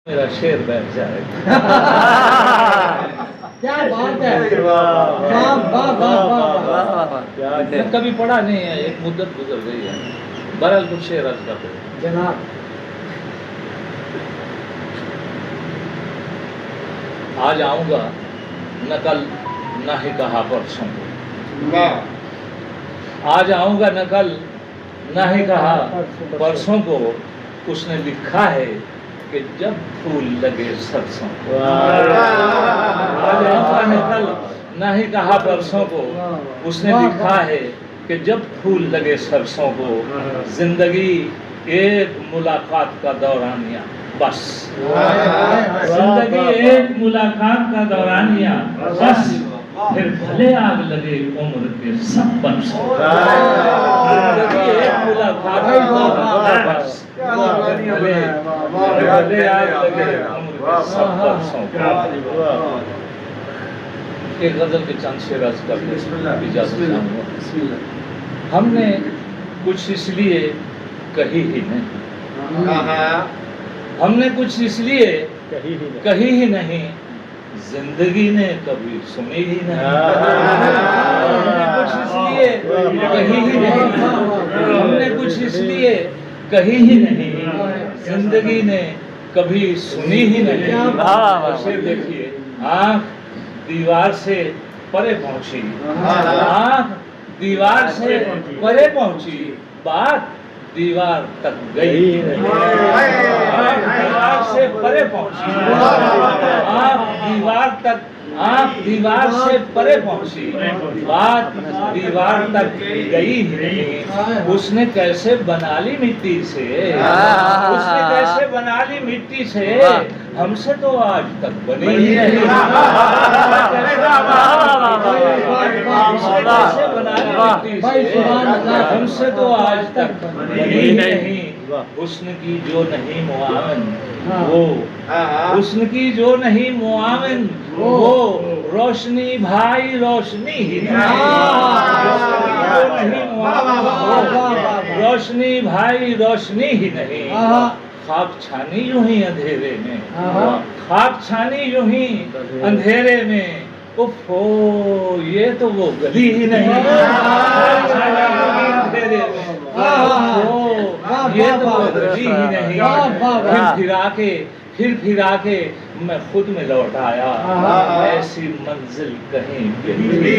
میرا شیر بیٹھ جائے کیا بات ہے، واہ واہ واہ واہ، میں کبھی پڑھا نہیں ہے، ایک مدت گزر گئی ہے، بہرحال کچھ شیر عرض کرتے ہیں۔ جناب آج آؤں گا نہ کل نہ ہی کہا پرسوں کو، آج آؤں گا نہ کل نہ ہی کہا پرسوں کو، اس نے لکھا ہے کہ جب پھول لگے سرسوں کو، آج آؤں گا نہ کل نہ ہی کہا پرسوں کو، اس نے لکھا ہے کہ جب پھول لگے سرسوں کو، زندگی ایک ملاقات کا دورانیہ بس، زندگی ایک ملاقات کا دورانیہ بس، پھر بھلے آگ لگے عمر کے سب برسوں، زندگی ایک ملاقات کا دورانیہ بس، بھلے آگ لگے عمر کے سب برسوں۔ ایک غزل کے چند شعر عرض کر کے اجازت چاہوں گا۔ ہم نے کچھ اس لیے کہی ہی نہیں، ہم نے کچھ اس لیے کہی ہی نہیں، زندگی نے کبھی سنی ہی نہیں، ہم نے کچھ اس لیے کہی ہی نہیں، ہم نے کچھ اس لیے کہی ہی نہیں، زندگی نے کبھی سنی ہی نہیں۔ شعر دیکھیے، آنکھ دیوار سے پرے پہنچی، آنکھ دیوار سے پرے پہنچی، بات دیوار تک گئی، آنکھ دیوار سے پرے پہنچی، آنکھ دیوار تک، آنکھ دیوار سے پرے پہنچی، بات دیوار تک گئی ہی نہیں۔ اس نے کیسے بنا لی مٹی سے، اس نے کیسے بنا لی مٹی سے، ہم سے تو آج تک بنی ہی نہیں، ہم سے تو آج تک بنی ہی نہیں۔ حسن کی جو نہیں معاون وہ، حسن کی جو نہیں معاون وہ، روشنی بھائی روشنی ہی نہیں، روشنی بھائی روشنی ہی نہیں۔ خاک چھانی یوں ہی اندھیرے میں، خاک چھانی یوں ہی اندھیرے میں، اوفو یہ تو وہ گلی ہی نہیں، خاک چھانی یوں ہی اندھیرے میں، اوفو یہ تو وہ گلی ہی نہیں۔ پھر پھرا کے میں خود میں لوٹ آیا، ایسی منزل کہیں ملی